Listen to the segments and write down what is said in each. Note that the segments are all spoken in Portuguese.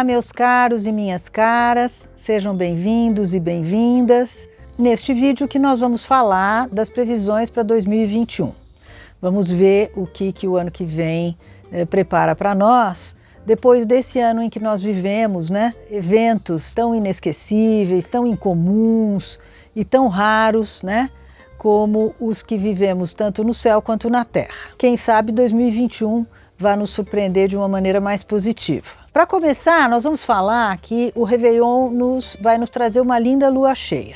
Olá, meus caros e minhas caras, sejam bem-vindos e bem-vindas. Neste vídeo que nós vamos falar das previsões para 2021. Vamos ver o que o ano que vem prepara para nós, depois desse ano em que nós vivemos, eventos tão inesquecíveis, tão incomuns e tão raros, como os que vivemos tanto no céu quanto na terra. Quem sabe 2021 vai nos surpreender de uma maneira mais positiva. Para começar, nós vamos falar que o Réveillon vai nos trazer uma linda lua cheia.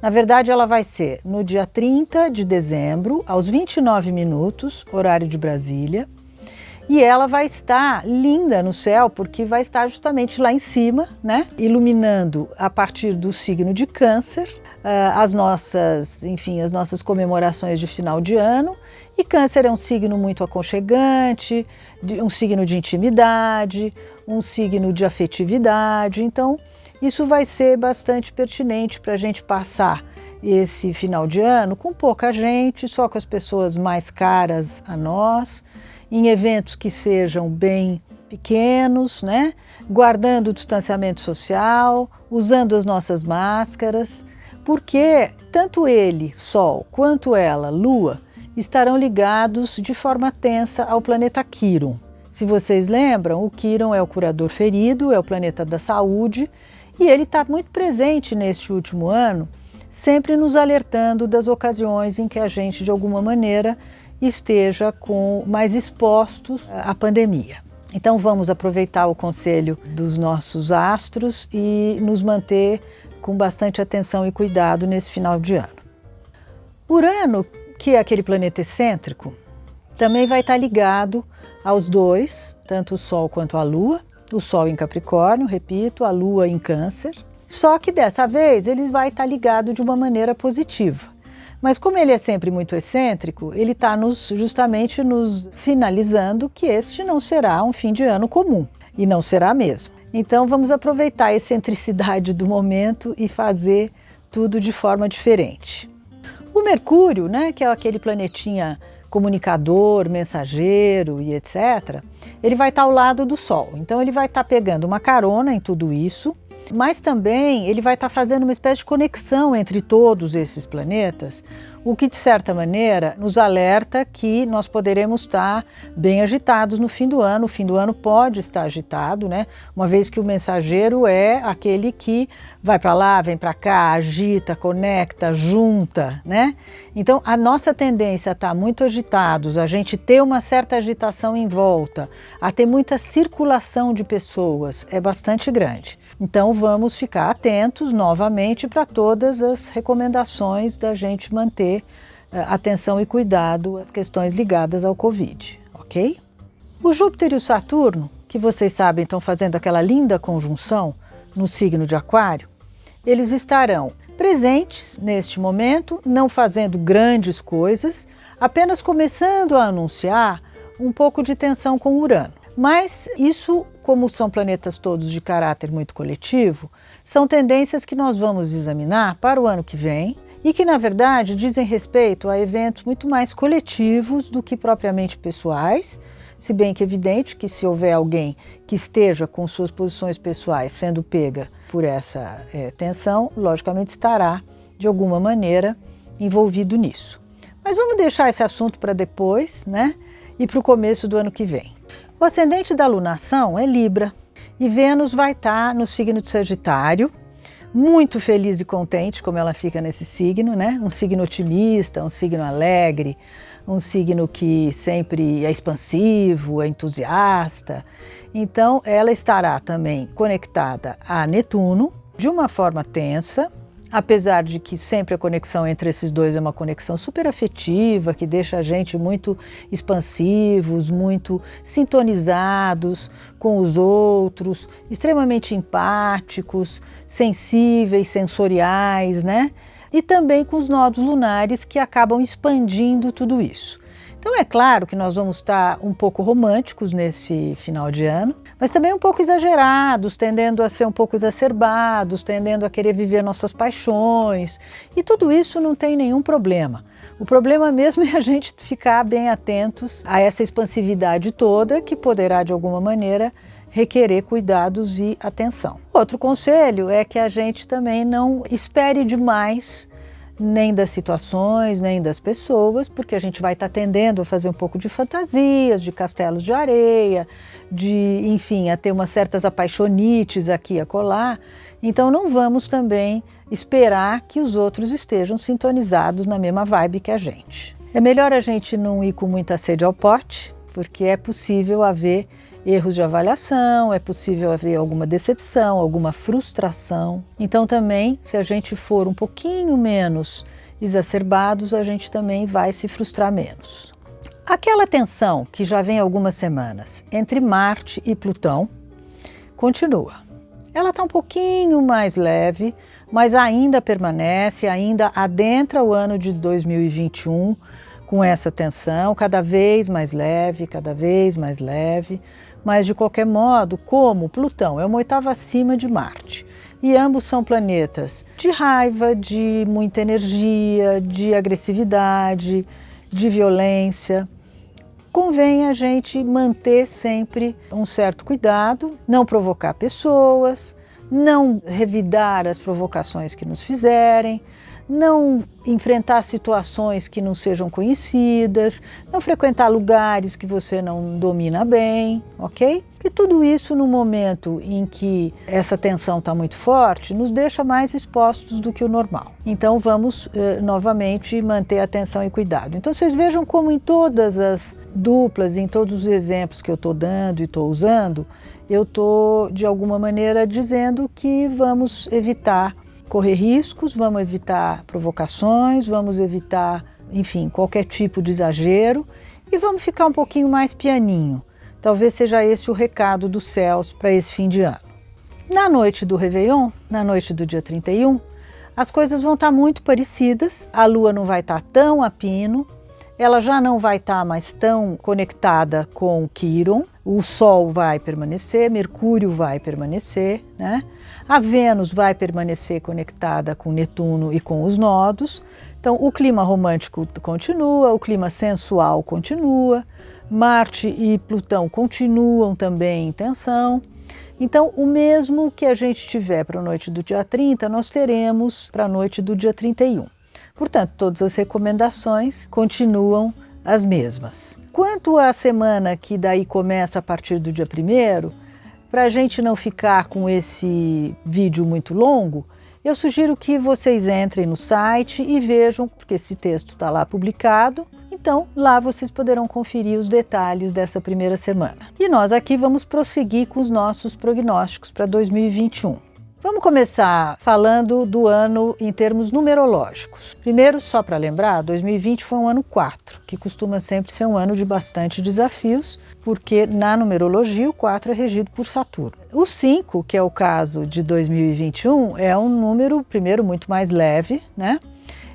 Na verdade, ela vai ser no dia 30 de dezembro, aos 29 minutos, horário de Brasília, e ela vai estar linda no céu, porque vai estar justamente lá em cima, iluminando a partir do signo de Câncer, as nossas comemorações de final de ano. E Câncer é um signo muito aconchegante, um signo de intimidade, um signo de afetividade. Então, isso vai ser bastante pertinente para a gente passar esse final de ano com pouca gente, só com as pessoas mais caras a nós, em eventos que sejam bem pequenos, guardando o distanciamento social, usando as nossas máscaras, porque tanto ele, Sol, quanto ela, Lua, estarão ligados de forma tensa ao planeta Quirón. Se vocês lembram, o Quirón é o curador ferido, é o planeta da saúde, e ele está muito presente neste último ano, sempre nos alertando das ocasiões em que a gente, de alguma maneira, esteja mais expostos à pandemia. Então vamos aproveitar o conselho dos nossos astros e nos manter com bastante atenção e cuidado nesse final de ano. Urano, que é aquele planeta excêntrico, também vai estar ligado aos dois, tanto o Sol quanto a Lua, o Sol em Capricórnio, repito, a Lua em Câncer, só que dessa vez ele vai estar ligado de uma maneira positiva. Mas como ele é sempre muito excêntrico, ele está justamente nos sinalizando que este não será um fim de ano comum, e não será mesmo. Então vamos aproveitar a excentricidade do momento e fazer tudo de forma diferente. O Mercúrio, que é aquele planetinha comunicador, mensageiro e etc., ele vai estar ao lado do Sol. Então ele vai estar pegando uma carona em tudo isso, mas também ele vai estar fazendo uma espécie de conexão entre todos esses planetas, o que de certa maneira nos alerta que nós poderemos estar bem agitados no fim do ano. O fim do ano pode estar agitado, uma vez que o mensageiro é aquele que vai para lá, vem para cá, agita, conecta, junta, Então a nossa tendência a estar muito agitados, a gente ter uma certa agitação em volta, a ter muita circulação de pessoas é bastante grande. Então vamos ficar atentos novamente para todas as recomendações da gente manter atenção e cuidado às questões ligadas ao Covid, ok? O Júpiter e o Saturno, que vocês sabem estão fazendo aquela linda conjunção no signo de Aquário, eles estarão presentes neste momento, não fazendo grandes coisas, apenas começando a anunciar um pouco de tensão com Urano. Mas isso, como são planetas todos de caráter muito coletivo, são tendências que nós vamos examinar para o ano que vem e que, na verdade, dizem respeito a eventos muito mais coletivos do que propriamente pessoais, se bem que é evidente que se houver alguém que esteja com suas posições pessoais sendo pega por essa tensão, logicamente estará, de alguma maneira, envolvido nisso. Mas vamos deixar esse assunto para depois, e para o começo do ano que vem. O ascendente da lunação é Libra e Vênus vai estar no signo de Sagitário, muito feliz e contente como ela fica nesse signo, um signo otimista, um signo alegre, um signo que sempre é expansivo, é entusiasta. Então ela estará também conectada a Netuno de uma forma tensa, apesar de que sempre a conexão entre esses dois é uma conexão super afetiva, que deixa a gente muito expansivos, muito sintonizados com os outros, extremamente empáticos, sensíveis, sensoriais, E também com os nodos lunares que acabam expandindo tudo isso. Então é claro que nós vamos estar um pouco românticos nesse final de ano, mas também um pouco exagerados, tendendo a ser um pouco exacerbados, tendendo a querer viver nossas paixões, e tudo isso não tem nenhum problema. O problema mesmo é a gente ficar bem atentos a essa expansividade toda que poderá de alguma maneira requerer cuidados e atenção. Outro conselho é que a gente também não espere demais nem das situações, nem das pessoas, porque a gente vai estar tendendo a fazer um pouco de fantasias, de castelos de areia, enfim, a ter umas certas apaixonites aqui e acolá. Então não vamos também esperar que os outros estejam sintonizados na mesma vibe que a gente. É melhor a gente não ir com muita sede ao pote, porque é possível haver erros de avaliação, é possível haver alguma decepção, alguma frustração. Então também, se a gente for um pouquinho menos exacerbados, a gente também vai se frustrar menos. Aquela tensão que já vem há algumas semanas entre Marte e Plutão continua. Ela está um pouquinho mais leve, mas ainda permanece, ainda adentra o ano de 2021 com essa tensão, cada vez mais leve, cada vez mais leve. Mas, de qualquer modo, como Plutão é uma oitava acima de Marte, e ambos são planetas de raiva, de muita energia, de agressividade, de violência, convém a gente manter sempre um certo cuidado, não provocar pessoas, não revidar as provocações que nos fizerem, não enfrentar situações que não sejam conhecidas, não frequentar lugares que você não domina bem, ok? E tudo isso no momento em que essa tensão está muito forte, nos deixa mais expostos do que o normal. Então vamos novamente manter atenção e cuidado. Então vocês vejam como em todas as duplas, em todos os exemplos que eu estou dando e estou usando, eu estou de alguma maneira dizendo que vamos evitar correr riscos, vamos evitar provocações, vamos evitar, enfim, qualquer tipo de exagero e vamos ficar um pouquinho mais pianinho. Talvez seja esse o recado dos céus para esse fim de ano. Na noite do Réveillon, na noite do dia 31, as coisas vão estar muito parecidas, a Lua não vai estar tão a pino, ela já não vai estar mais tão conectada com Quiron, o Sol vai permanecer, Mercúrio vai permanecer, né? A Vênus vai permanecer conectada com Netuno e com os nodos. Então, o clima romântico continua, o clima sensual continua, Marte e Plutão continuam também em tensão. Então, o mesmo que a gente tiver para a noite do dia 30, nós teremos para a noite do dia 31. Portanto, todas as recomendações continuam as mesmas. Quanto à semana que daí começa a partir do dia 1º, para a gente não ficar com esse vídeo muito longo, eu sugiro que vocês entrem no site e vejam, porque esse texto está lá publicado, então lá vocês poderão conferir os detalhes dessa primeira semana. E nós aqui vamos prosseguir com os nossos prognósticos para 2021. Vamos começar falando do ano em termos numerológicos. Primeiro, só para lembrar, 2020 foi um ano 4, que costuma sempre ser um ano de bastante desafios, porque na numerologia o 4 é regido por Saturno. O 5, que é o caso de 2021, é um número, primeiro, muito mais leve, né?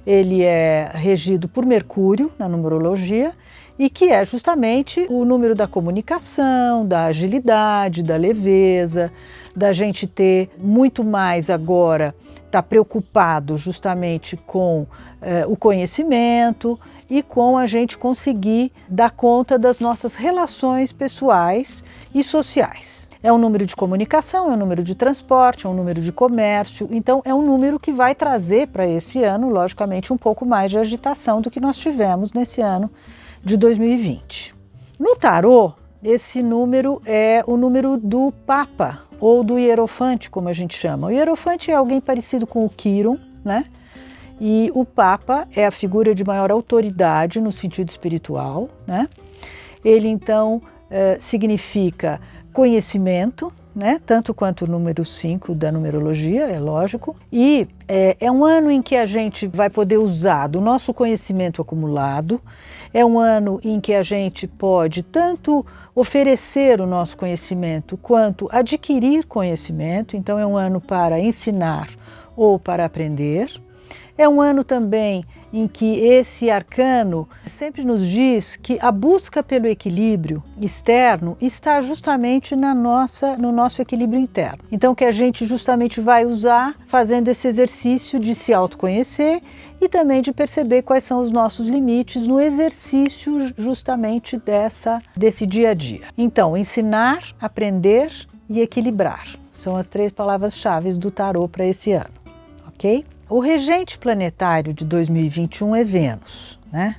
Ele é regido por Mercúrio na numerologia e que é justamente o número da comunicação, da agilidade, da leveza, da gente ter muito mais agora, estar preocupado justamente com o conhecimento e com a gente conseguir dar conta das nossas relações pessoais e sociais. É um número de comunicação, é um número de transporte, é um número de comércio, então é um número que vai trazer para esse ano, logicamente, um pouco mais de agitação do que nós tivemos nesse ano de 2020. No tarô, esse número é o número do Papa, ou do Hierofante, como a gente chama. O Hierofante é alguém parecido com o Quiron, né? E o Papa é a figura de maior autoridade no sentido espiritual, né? Ele, então, significa conhecimento, né? Tanto quanto o número 5 da numerologia, é lógico. E é um ano em que a gente vai poder usar do nosso conhecimento acumulado, é um ano em que a gente pode tanto oferecer o nosso conhecimento quanto adquirir conhecimento, então é um ano para ensinar ou para aprender. É um ano também em que esse arcano sempre nos diz que a busca pelo equilíbrio externo está justamente no nosso equilíbrio interno. Então que a gente justamente vai usar fazendo esse exercício de se autoconhecer e também de perceber quais são os nossos limites no exercício justamente desse dia a dia. Então, ensinar, aprender e equilibrar. São as 3 palavras-chave do tarô para esse ano, ok? O regente planetário de 2021 é Vênus, né?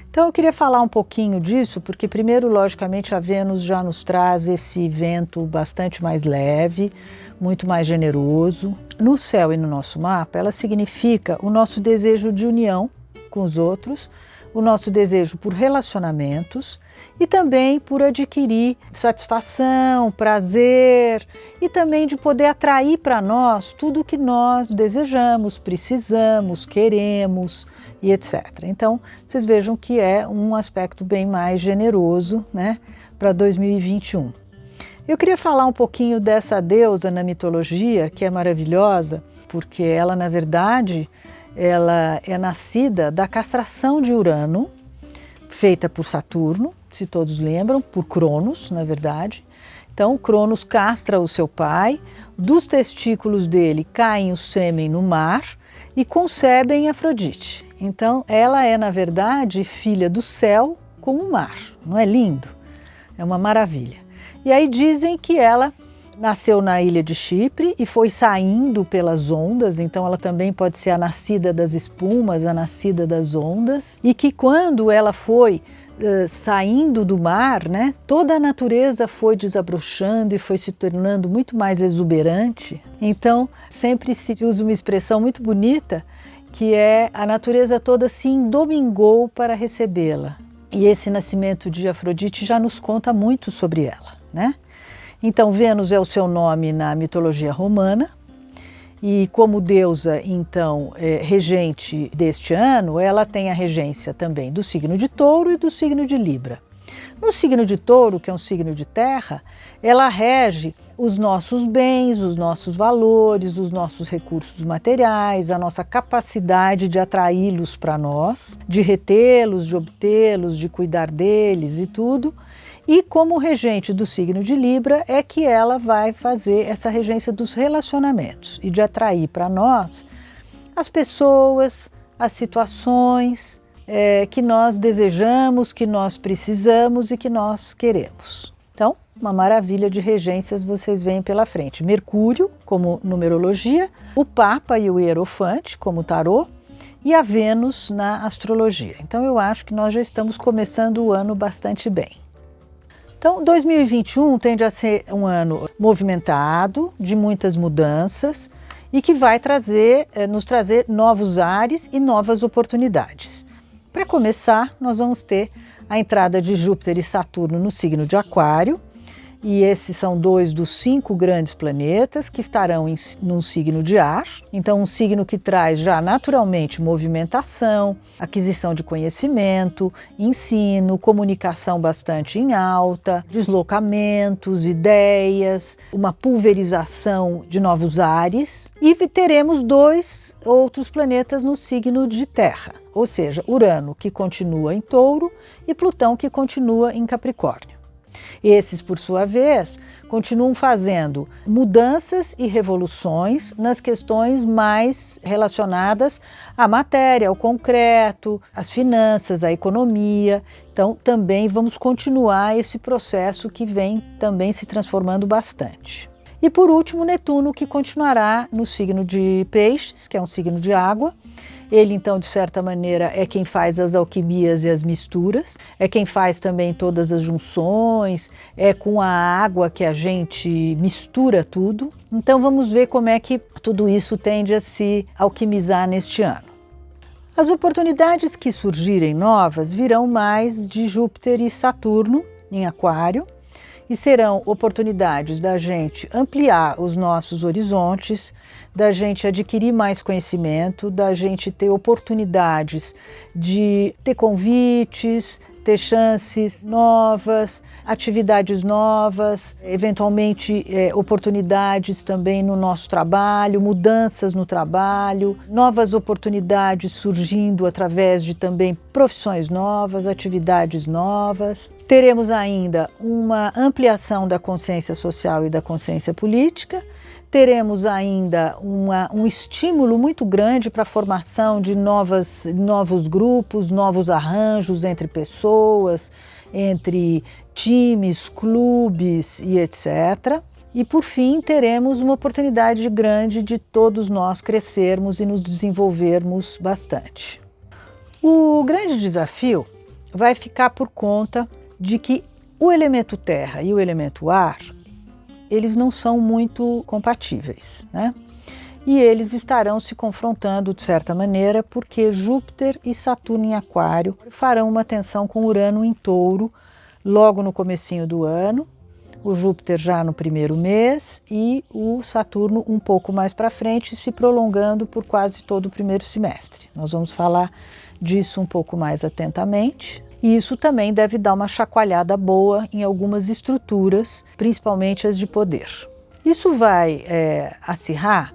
Então eu queria falar um pouquinho disso, porque primeiro, logicamente, a Vênus já nos traz esse vento bastante mais leve, muito mais generoso. No céu e no nosso mapa, ela significa o nosso desejo de união com os outros, o nosso desejo por relacionamentos e também por adquirir satisfação, prazer e também de poder atrair para nós tudo o que nós desejamos, precisamos, queremos e etc. Então, vocês vejam que é um aspecto bem mais generoso, né, para 2021. Eu queria falar um pouquinho dessa deusa na mitologia, que é maravilhosa, porque ela, na verdade, ela é nascida da castração de Urano, feita por Saturno, se todos lembram, por Cronos, na verdade. Então, Cronos castra o seu pai, dos testículos dele caem o sêmen no mar e concebem Afrodite. Então, ela é, na verdade, filha do céu com o mar. Não é lindo? É uma maravilha. E aí dizem que ela nasceu na ilha de Chipre e foi saindo pelas ondas, então ela também pode ser a nascida das espumas, a nascida das ondas, e que quando ela foi saindo do mar, né, toda a natureza foi desabrochando e foi se tornando muito mais exuberante. Então, sempre se usa uma expressão muito bonita, que é a natureza toda se endomingou para recebê-la. E esse nascimento de Afrodite já nos conta muito sobre ela, né? Então, Vênus é o seu nome na mitologia romana e como deusa, então, regente deste ano, ela tem a regência também do signo de Touro e do signo de Libra. No signo de Touro, que é um signo de terra, ela rege os nossos bens, os nossos valores, os nossos recursos materiais, a nossa capacidade de atraí-los para nós, de retê-los, de obtê-los, de cuidar deles e tudo. E como regente do signo de Libra é que ela vai fazer essa regência dos relacionamentos e de atrair para nós as pessoas, as situações que nós desejamos, que nós precisamos e que nós queremos. Então, uma maravilha de regências vocês veem pela frente. Mercúrio, como numerologia, o Papa e o Hierofante, como tarô, e a Vênus na astrologia. Então, eu acho que nós já estamos começando o ano bastante bem. Então, 2021 tende a ser um ano movimentado, de muitas mudanças e que vai nos trazer novos ares e novas oportunidades. Para começar, nós vamos ter a entrada de Júpiter e Saturno no signo de Aquário, e esses são 2 dos 5 grandes planetas que estarão num signo de ar. Então, um signo que traz já naturalmente movimentação, aquisição de conhecimento, ensino, comunicação bastante em alta, deslocamentos, ideias, uma pulverização de novos ares. E teremos 2 outros planetas no signo de terra, ou seja, Urano, que continua em Touro, e Plutão, que continua em Capricórnio. Esses, por sua vez, continuam fazendo mudanças e revoluções nas questões mais relacionadas à matéria, ao concreto, às finanças, à economia. Então, também vamos continuar esse processo que vem também se transformando bastante. E, por último, Netuno, que continuará no signo de Peixes, que é um signo de água. Ele, então, de certa maneira, é quem faz as alquimias e as misturas, é quem faz também todas as junções, é com a água que a gente mistura tudo. Então, vamos ver como é que tudo isso tende a se alquimizar neste ano. As oportunidades que surgirem novas virão mais de Júpiter e Saturno em Aquário, e serão oportunidades da gente ampliar os nossos horizontes, da gente adquirir mais conhecimento, da gente ter oportunidades de ter convites, ter chances novas, atividades novas, eventualmente oportunidades também no nosso trabalho, mudanças no trabalho, novas oportunidades surgindo através de também profissões novas, atividades novas. Teremos ainda uma ampliação da consciência social e da consciência política. Teremos ainda um estímulo muito grande para a formação de novos grupos, novos arranjos entre pessoas, entre times, clubes e etc. E por fim, teremos uma oportunidade grande de todos nós crescermos e nos desenvolvermos bastante. O grande desafio vai ficar por conta de que o elemento terra e o elemento ar, eles não são muito compatíveis, né? E eles estarão se confrontando de certa maneira porque Júpiter e Saturno em Aquário farão uma tensão com Urano em Touro logo no comecinho do ano, o Júpiter já no primeiro mês e o Saturno um pouco mais para frente, se prolongando por quase todo o primeiro semestre. Nós vamos falar disso um pouco mais atentamente. E isso também deve dar uma chacoalhada boa em algumas estruturas, principalmente as de poder. Isso vai acirrar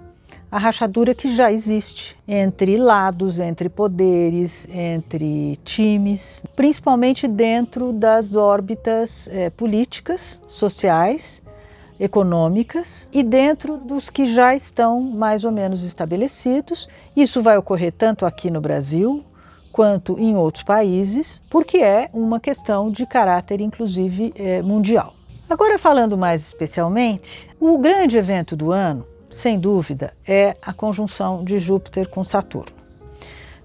a rachadura que já existe entre lados, entre poderes, entre times, principalmente dentro das órbitas políticas, sociais, econômicas e dentro dos que já estão mais ou menos estabelecidos. Isso vai ocorrer tanto aqui no Brasil quanto em outros países, porque é uma questão de caráter, inclusive, mundial. Agora, falando mais especialmente, o grande evento do ano, sem dúvida, é a conjunção de Júpiter com Saturno.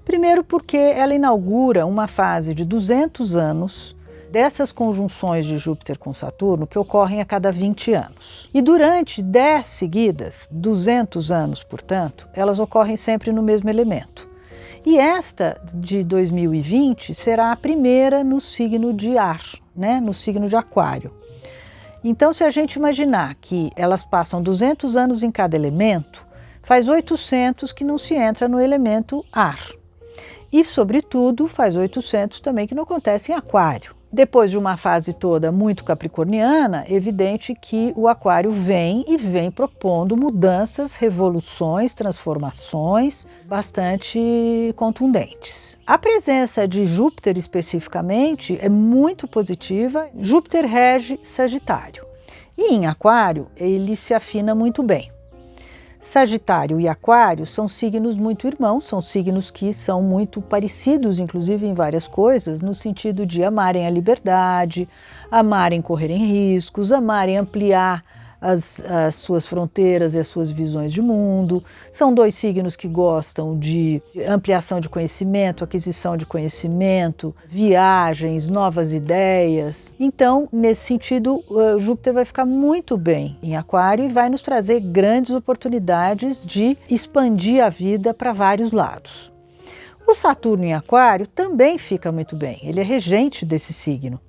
Primeiro porque ela inaugura uma fase de 200 anos dessas conjunções de Júpiter com Saturno que ocorrem a cada 20 anos. E durante 10 seguidas, 200 anos, portanto, elas ocorrem sempre no mesmo elemento. E esta de 2020 será a primeira no signo de ar, né? No signo de Aquário. Então, se a gente imaginar que elas passam 200 anos em cada elemento, faz 800 que não se entra no elemento ar. E, sobretudo, faz 800 também que não acontece em Aquário. Depois de uma fase toda muito capricorniana, é evidente que o Aquário vem propondo mudanças, revoluções, transformações bastante contundentes. A presença de Júpiter especificamente é muito positiva. Júpiter rege Sagitário e em Aquário ele se afina muito bem. Sagitário e Aquário são signos muito irmãos, são signos que são muito parecidos, inclusive em várias coisas, no sentido de amarem a liberdade, amarem correrem riscos, amarem ampliar as suas fronteiras e as suas visões de mundo. São dois signos que gostam de ampliação de conhecimento, aquisição de conhecimento, viagens, novas ideias. Então, nesse sentido, Júpiter vai ficar muito bem em Aquário e vai nos trazer grandes oportunidades de expandir a vida para vários lados. O Saturno em Aquário também fica muito bem, ele é regente desse signo.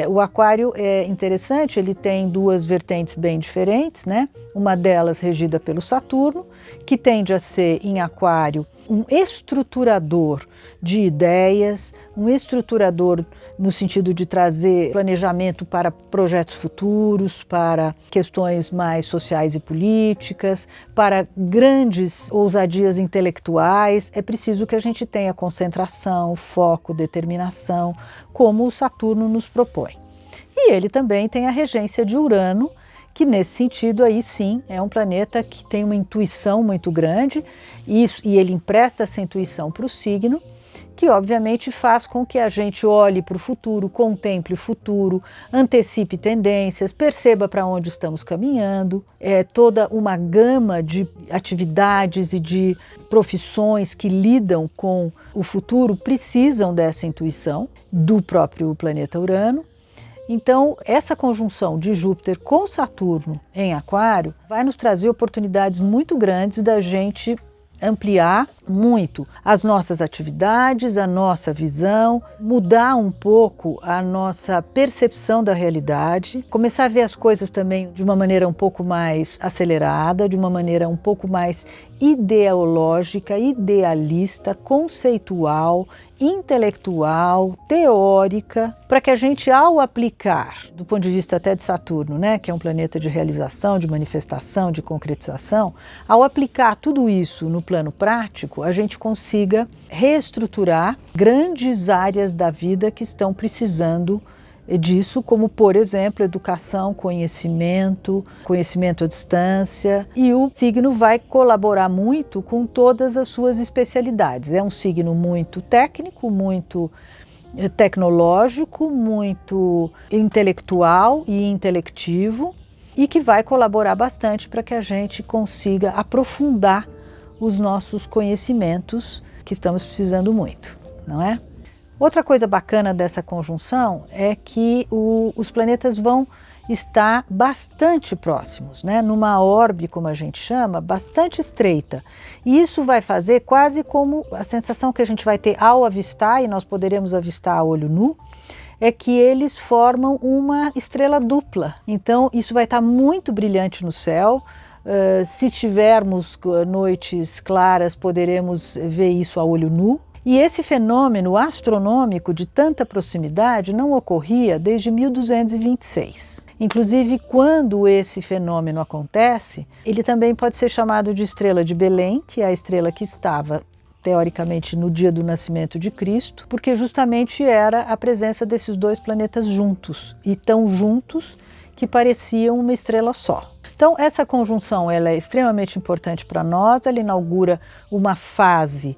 O Aquário é interessante, ele tem duas vertentes bem diferentes, né? Uma delas regida pelo Saturno, que tende a ser em Aquário um estruturador de ideias, um estruturador no sentido de trazer planejamento para projetos futuros, para questões mais sociais e políticas, para grandes ousadias intelectuais. É preciso que a gente tenha concentração, foco, determinação, como o Saturno nos propõe. E ele também tem a regência de Urano, que nesse sentido aí sim é um planeta que tem uma intuição muito grande e ele empresta essa intuição para o signo, que obviamente faz com que a gente olhe para o futuro, contemple o futuro, antecipe tendências, perceba para onde estamos caminhando. Toda uma gama de atividades e de profissões que lidam com o futuro precisam dessa intuição do próprio planeta Urano. Então, essa conjunção de Júpiter com Saturno em Aquário vai nos trazer oportunidades muito grandes da gente ampliar muito as nossas atividades, a nossa visão, mudar um pouco a nossa percepção da realidade, começar a ver as coisas também de uma maneira um pouco mais acelerada, de uma maneira um pouco mais ideológica, idealista, conceitual, intelectual, teórica, para que a gente, ao aplicar, do ponto de vista até de Saturno, né, que é um planeta de realização, de manifestação, de concretização, ao aplicar tudo isso no plano prático, a gente consiga reestruturar grandes áreas da vida que estão precisando disso, como, por exemplo, educação, conhecimento à distância, e o signo vai colaborar muito com todas as suas especialidades. É um signo muito técnico, muito tecnológico, muito intelectual e intelectivo, e que vai colaborar bastante para que a gente consiga aprofundar os nossos conhecimentos, que estamos precisando muito, não é? Outra coisa bacana dessa conjunção é que os planetas vão estar bastante próximos, né? Numa órbita, como a gente chama, bastante estreita. E isso vai fazer quase como a sensação que a gente vai ter ao avistar, e nós poderemos avistar a olho nu, é que eles formam uma estrela dupla. Então isso vai estar muito brilhante no céu. Se tivermos noites claras, poderemos ver isso a olho nu. E esse fenômeno astronômico de tanta proximidade não ocorria desde 1226. Inclusive, quando esse fenômeno acontece, ele também pode ser chamado de estrela de Belém, que é a estrela que estava, teoricamente, no dia do nascimento de Cristo, porque justamente era a presença desses dois planetas juntos, e tão juntos que pareciam uma estrela só. Então, essa conjunção ela é extremamente importante para nós, ela inaugura uma fase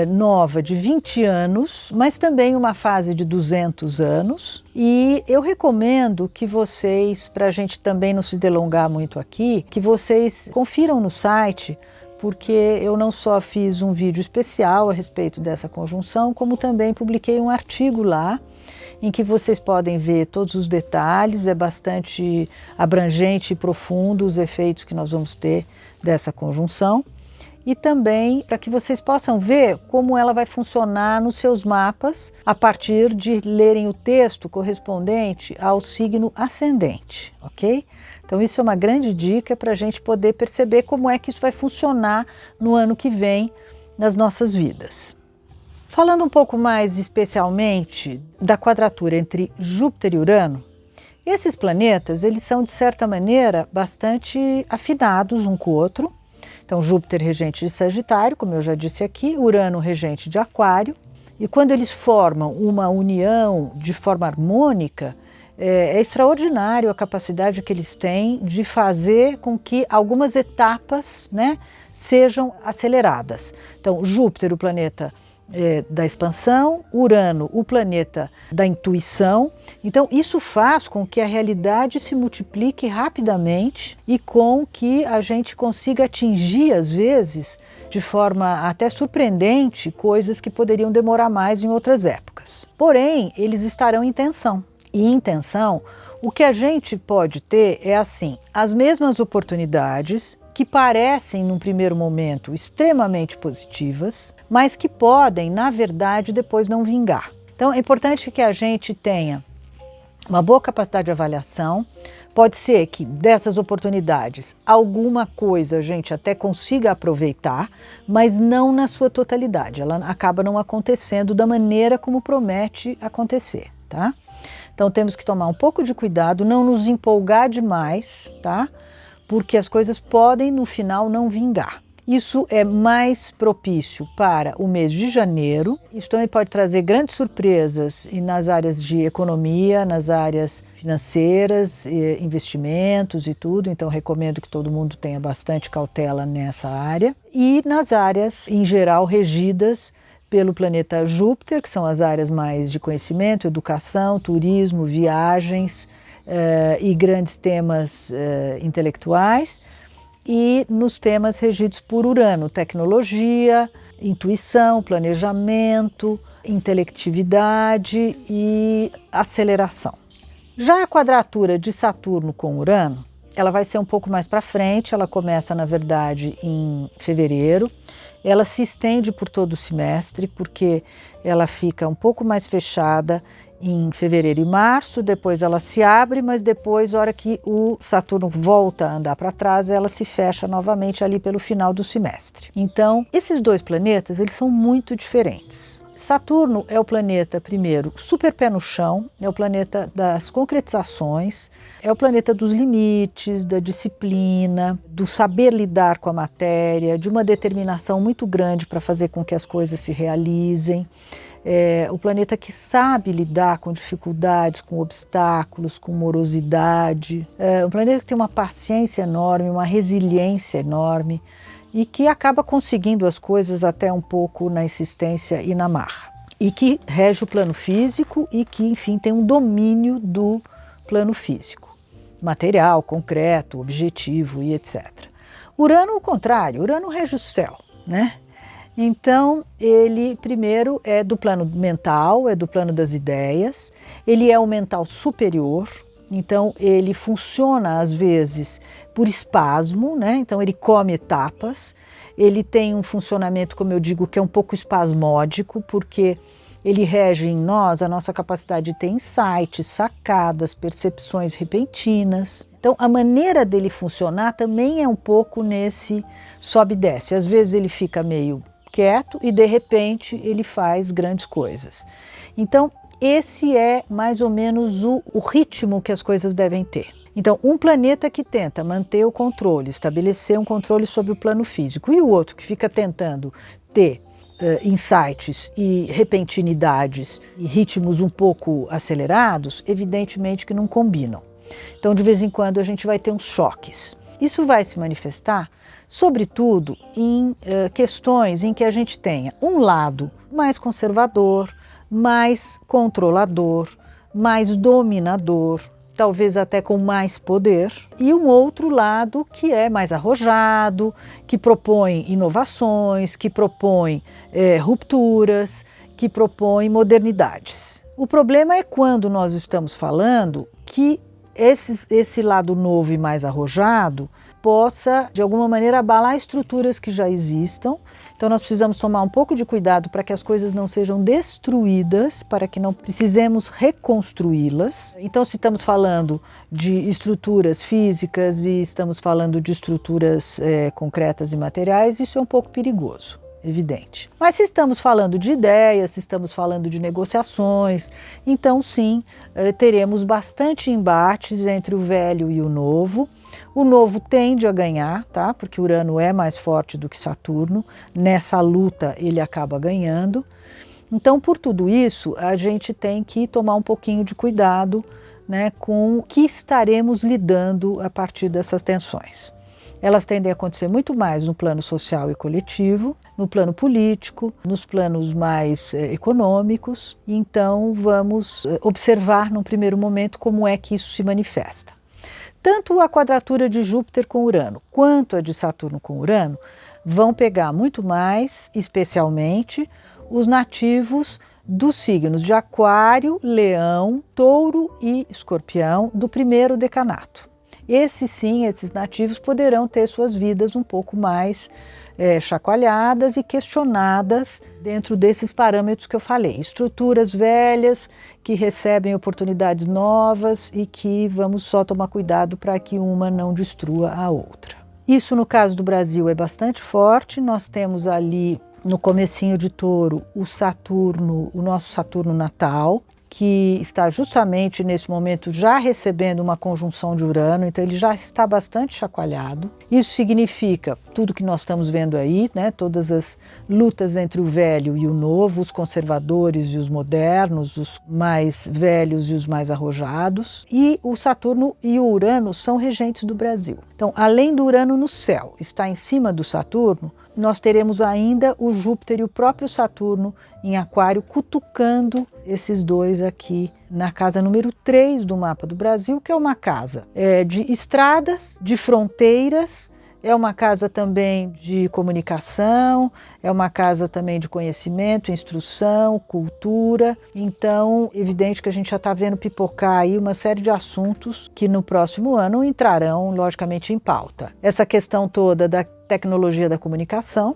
nova de 20 anos, mas também uma fase de 200 anos. E eu recomendo que vocês, para a gente também não se delongar muito aqui, que vocês confiram no site, porque eu não só fiz um vídeo especial a respeito dessa conjunção, como também publiquei um artigo lá, em que vocês podem ver todos os detalhes, é bastante abrangente e profundo os efeitos que nós vamos ter dessa conjunção. E também para que vocês possam ver como ela vai funcionar nos seus mapas a partir de lerem o texto correspondente ao signo ascendente, ok? Então isso é uma grande dica para a gente poder perceber como é que isso vai funcionar no ano que vem nas nossas vidas. Falando um pouco mais especialmente da quadratura entre Júpiter e Urano, esses planetas eles são de certa maneira bastante afinados um com o outro. Então, Júpiter regente de Sagitário, como eu já disse aqui, Urano regente de Aquário. E quando eles formam uma união de forma harmônica, é extraordinário a capacidade que eles têm de fazer com que algumas etapas, né, sejam aceleradas. Então, Júpiter, o planeta da expansão, Urano, o planeta da intuição. Então isso faz com que a realidade se multiplique rapidamente e com que a gente consiga atingir, às vezes, de forma até surpreendente, coisas que poderiam demorar mais em outras épocas. Porém, eles estarão em tensão. E em tensão, o que a gente pode ter é assim, as mesmas oportunidades que parecem, num primeiro momento, extremamente positivas, mas que podem, na verdade, depois não vingar. Então, é importante que a gente tenha uma boa capacidade de avaliação. Pode ser que dessas oportunidades, alguma coisa a gente até consiga aproveitar, mas não na sua totalidade. Ela acaba não acontecendo da maneira como promete acontecer, tá? Então, temos que tomar um pouco de cuidado, não nos empolgar demais, tá? Porque as coisas podem, no final, não vingar. Isso é mais propício para o mês de janeiro. Isso também pode trazer grandes surpresas nas áreas de economia, nas áreas financeiras, investimentos e tudo. Então, recomendo que todo mundo tenha bastante cautela nessa área. E nas áreas, em geral, regidas pelo planeta Júpiter, que são as áreas mais de conhecimento, educação, turismo, viagens, e grandes temas intelectuais, e nos temas regidos por Urano, tecnologia, intuição, planejamento, intelectividade e aceleração. Já a quadratura de Saturno com Urano, ela vai ser um pouco mais para frente, ela começa, na verdade, em fevereiro, ela se estende por todo o semestre, porque ela fica um pouco mais fechada em fevereiro e março, depois ela se abre, mas depois, na hora que o Saturno volta a andar para trás, ela se fecha novamente ali pelo final do semestre. Então, esses dois planetas, eles são muito diferentes. Saturno é o planeta, primeiro, super pé no chão, é o planeta das concretizações, é o planeta dos limites, da disciplina, do saber lidar com a matéria, de uma determinação muito grande para fazer com que as coisas se realizem. É o planeta que sabe lidar com dificuldades, com obstáculos, com morosidade. É um planeta que tem uma paciência enorme, uma resiliência enorme e que acaba conseguindo as coisas até um pouco na insistência e na marra. E que rege o plano físico e que, enfim, tem um domínio do plano físico. material, concreto, objetivo e etc. Urano, o contrário, Urano rege o céu, né? Então, ele primeiro é do plano mental, é do plano das ideias, ele é o mental superior, então ele funciona às vezes por espasmo, né? Então ele come etapas, ele tem um funcionamento, como eu digo, que é um pouco espasmódico, porque ele rege em nós a nossa capacidade de ter insights, sacadas, percepções repentinas. Então, a maneira dele funcionar também é um pouco nesse sobe e desce. Às vezes ele fica meio quieto e, de repente, ele faz grandes coisas. Então, esse é mais ou menos o ritmo que as coisas devem ter. Então, um planeta que tenta manter o controle, estabelecer um controle sobre o plano físico, e o outro que fica tentando ter insights e repentinidades e ritmos um pouco acelerados, evidentemente que não combinam. Então, de vez em quando, a gente vai ter uns choques. Isso vai se manifestar, sobretudo, em questões em que a gente tenha um lado mais conservador, mais controlador, mais dominador, talvez até com mais poder, e um outro lado que é mais arrojado, que propõe inovações, que propõe rupturas, que propõe modernidades. O problema é quando nós estamos falando que esse lado novo e mais arrojado possa, de alguma maneira, abalar estruturas que já existam. Então nós precisamos tomar um pouco de cuidado para que as coisas não sejam destruídas, para que não precisemos reconstruí-las. Então, se estamos falando de estruturas físicas e estamos falando de estruturas concretas e materiais, isso é um pouco perigoso, evidente. Mas se estamos falando de ideias, se estamos falando de negociações, então sim, teremos bastante embates entre o velho e o novo. O novo tende a ganhar, tá? Porque Urano é mais forte do que Saturno. Nessa luta ele acaba ganhando. Então, por tudo isso, a gente tem que tomar um pouquinho de cuidado, né, com o que estaremos lidando a partir dessas tensões. Elas tendem a acontecer muito mais no plano social e coletivo, no plano político, nos planos mais econômicos. Então, vamos observar num primeiro momento como é que isso se manifesta. Tanto a quadratura de Júpiter com Urano, quanto a de Saturno com Urano, vão pegar muito mais, especialmente, os nativos dos signos de Aquário, Leão, Touro e Escorpião do primeiro decanato. Esses sim, esses nativos poderão ter suas vidas um pouco mais chacoalhadas e questionadas dentro desses parâmetros que eu falei. Estruturas velhas que recebem oportunidades novas e que vamos só tomar cuidado para que uma não destrua a outra. Isso no caso do Brasil é bastante forte. Nós temos ali no comecinho de Touro o Saturno, o nosso Saturno natal, que está justamente nesse momento já recebendo uma conjunção de Urano, então ele já está bastante chacoalhado. Isso significa tudo que nós estamos vendo aí, né? Todas as lutas entre o velho e o novo, os conservadores e os modernos, os mais velhos e os mais arrojados. E o Saturno e o Urano são regentes do Brasil. Então, além do Urano no céu, está em cima do Saturno, nós teremos ainda o Júpiter e o próprio Saturno em Aquário cutucando esses dois aqui na casa número 3 do mapa do Brasil, que é uma casa de estradas, de fronteiras, é uma casa também de comunicação, é uma casa também de conhecimento, instrução, cultura. Então, evidente que a gente já está vendo pipocar aí uma série de assuntos que no próximo ano entrarão, logicamente, em pauta. Essa questão toda da tecnologia da comunicação,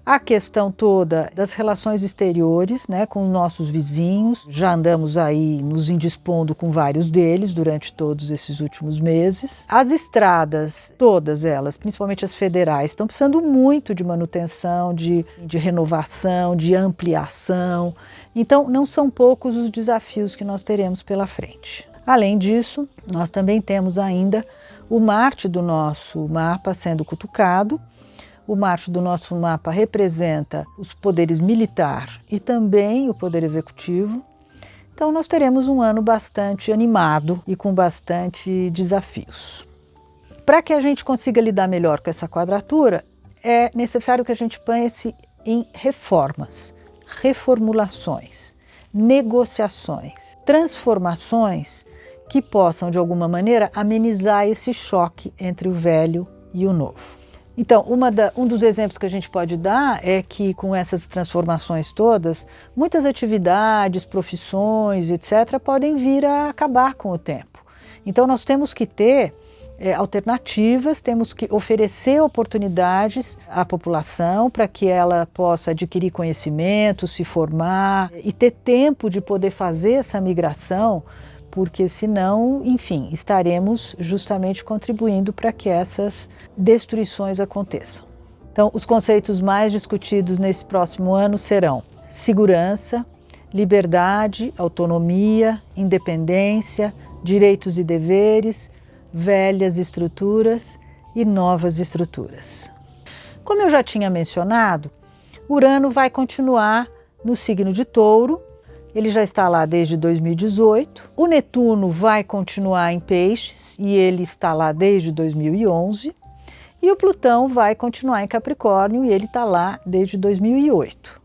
a questão toda das relações exteriores, né, com nossos vizinhos. Já andamos aí nos indispondo com vários deles durante todos esses últimos meses. As estradas, todas elas, principalmente as federais, estão precisando muito de manutenção, de renovação, de ampliação. Então, não são poucos os desafios que nós teremos pela frente. Além disso, nós também temos ainda o Marte do nosso mapa sendo cutucado. O Marte do nosso mapa representa os poderes militar e também o poder executivo. Então nós teremos um ano bastante animado e com bastante desafios. Para que a gente consiga lidar melhor com essa quadratura, é necessário que a gente pense em reformas, reformulações, negociações, transformações que possam, de alguma maneira, amenizar esse choque entre o velho e o novo. Então, um dos exemplos que a gente pode dar é que, com essas transformações todas, muitas atividades, profissões, etc., podem vir a acabar com o tempo. Então, nós temos que ter alternativas, temos que oferecer oportunidades à população para que ela possa adquirir conhecimento, se formar e ter tempo de poder fazer essa migração, porque senão, enfim, estaremos justamente contribuindo para que essas destruições aconteçam. Então, os conceitos mais discutidos nesse próximo ano serão segurança, liberdade, autonomia, independência, direitos e deveres, velhas estruturas e novas estruturas. Como eu já tinha mencionado, Urano vai continuar no signo de Touro. Ele já está lá desde 2018. O Netuno vai continuar em Peixes e ele está lá desde 2011. E o Plutão vai continuar em Capricórnio e ele está lá desde 2008.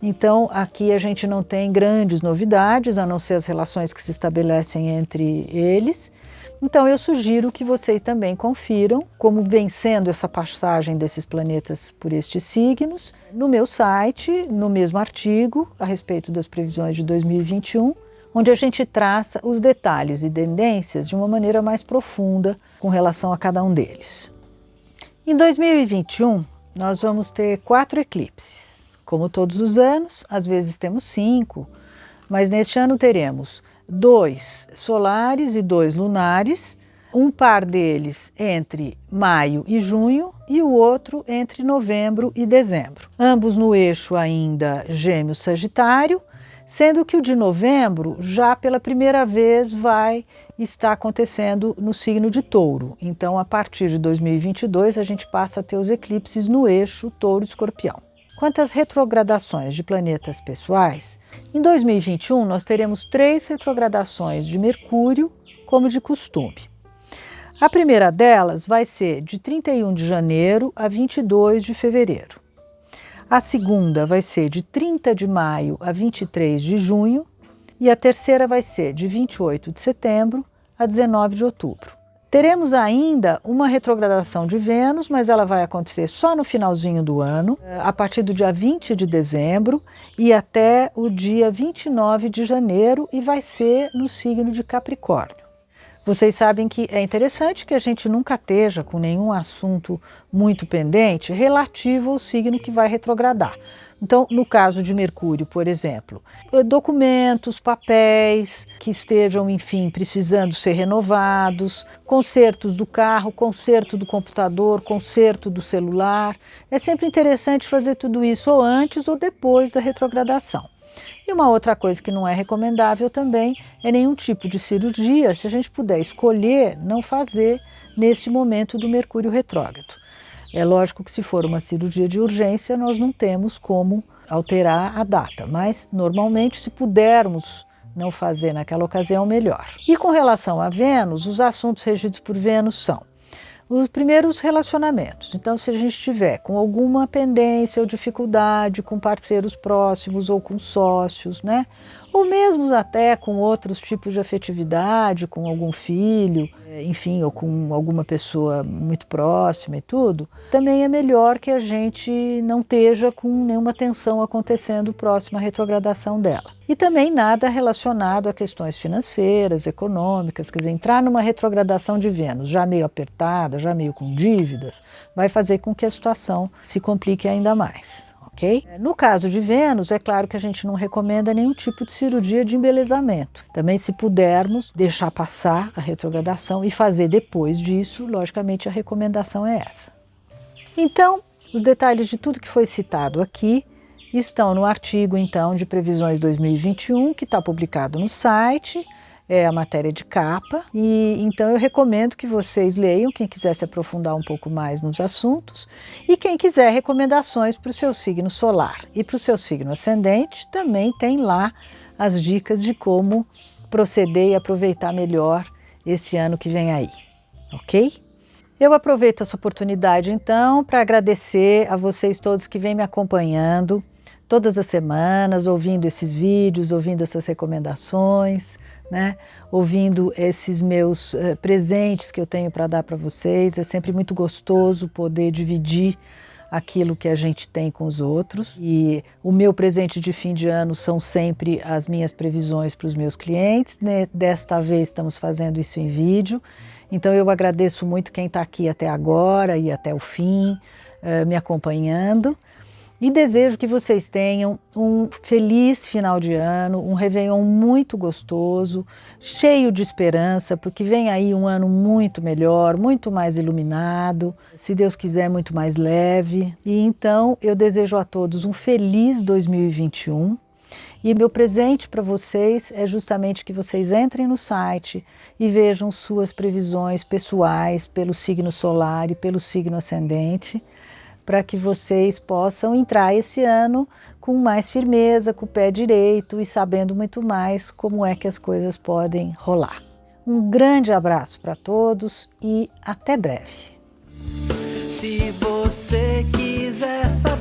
Então, aqui a gente não tem grandes novidades, a não ser as relações que se estabelecem entre eles. Então, eu sugiro que vocês também confiram como vem sendo essa passagem desses planetas por estes signos no meu site, no mesmo artigo, a respeito das previsões de 2021, onde a gente traça os detalhes e tendências de uma maneira mais profunda com relação a cada um deles. Em 2021, nós vamos ter 4 eclipses. Como todos os anos, às vezes temos 5, mas neste ano teremos 2 solares e 2 lunares, um par deles entre maio e junho e o outro entre novembro e dezembro. Ambos no eixo ainda Gêmeos-Sagitário, sendo que o de novembro já pela primeira vez vai estar acontecendo no signo de Touro. Então, a partir de 2022, a gente passa a ter os eclipses no eixo Touro-Escorpião. Quanto às retrogradações de planetas pessoais, em 2021 nós teremos 3 retrogradações de Mercúrio, como de costume. A primeira delas vai ser de 31 de janeiro a 22 de fevereiro. A segunda vai ser de 30 de maio a 23 de junho e a terceira vai ser de 28 de setembro a 19 de outubro. Teremos ainda uma retrogradação de Vênus, mas ela vai acontecer só no finalzinho do ano, a partir do dia 20 de dezembro e até o dia 29 de janeiro, e vai ser no signo de Capricórnio. Vocês sabem que é interessante que a gente nunca esteja com nenhum assunto muito pendente relativo ao signo que vai retrogradar. Então, no caso de Mercúrio, por exemplo, documentos, papéis que estejam, enfim, precisando ser renovados, consertos do carro, conserto do computador, conserto do celular. É sempre interessante fazer tudo isso ou antes ou depois da retrogradação. E uma outra coisa que não é recomendável também é nenhum tipo de cirurgia, se a gente puder escolher não fazer nesse momento do Mercúrio retrógrado. É lógico que se for uma cirurgia de urgência, nós não temos como alterar a data, mas normalmente se pudermos não fazer naquela ocasião, melhor. E com relação a Vênus, os assuntos regidos por Vênus são os primeiros relacionamentos. Então, se a gente estiver com alguma pendência ou dificuldade com parceiros próximos ou com sócios, né? Ou mesmo até com outros tipos de afetividade, com algum filho, enfim, ou com alguma pessoa muito próxima e tudo, também é melhor que a gente não esteja com nenhuma tensão acontecendo próxima à retrogradação dela. E também nada relacionado a questões financeiras, econômicas, quer dizer, entrar numa retrogradação de Vênus já meio apertada, já meio com dívidas, vai fazer com que a situação se complique ainda mais. Okay? No caso de Vênus, é claro que a gente não recomenda nenhum tipo de cirurgia de embelezamento. Também, se pudermos, deixar passar a retrogradação e fazer depois disso, logicamente a recomendação é essa. Então, os detalhes de tudo que foi citado aqui estão no artigo, então, de previsões 2021, que está publicado no site. É a matéria de capa, e então eu recomendo que vocês leiam, quem quiser se aprofundar um pouco mais nos assuntos, e quem quiser recomendações para o seu signo solar e para o seu signo ascendente, também tem lá as dicas de como proceder e aproveitar melhor esse ano que vem aí, ok? Eu aproveito essa oportunidade então para agradecer a vocês todos que vêm me acompanhando todas as semanas, ouvindo esses vídeos, ouvindo essas recomendações, né? Ouvindo esses meus presentes que eu tenho para dar para vocês. É sempre muito gostoso poder dividir aquilo que a gente tem com os outros. E o meu presente de fim de ano são sempre as minhas previsões para os meus clientes, né? Desta vez estamos fazendo isso em vídeo. Então eu agradeço muito quem está aqui até agora e até o fim, me acompanhando. E desejo que vocês tenham um feliz final de ano, um Réveillon muito gostoso, cheio de esperança, porque vem aí um ano muito melhor, muito mais iluminado, se Deus quiser, muito mais leve. E então eu desejo a todos um feliz 2021. E meu presente para vocês é justamente que vocês entrem no site e vejam suas previsões pessoais pelo signo solar e pelo signo ascendente, para que vocês possam entrar esse ano com mais firmeza, com o pé direito e sabendo muito mais como é que as coisas podem rolar. Um grande abraço para todos e até breve. Se você quiser saber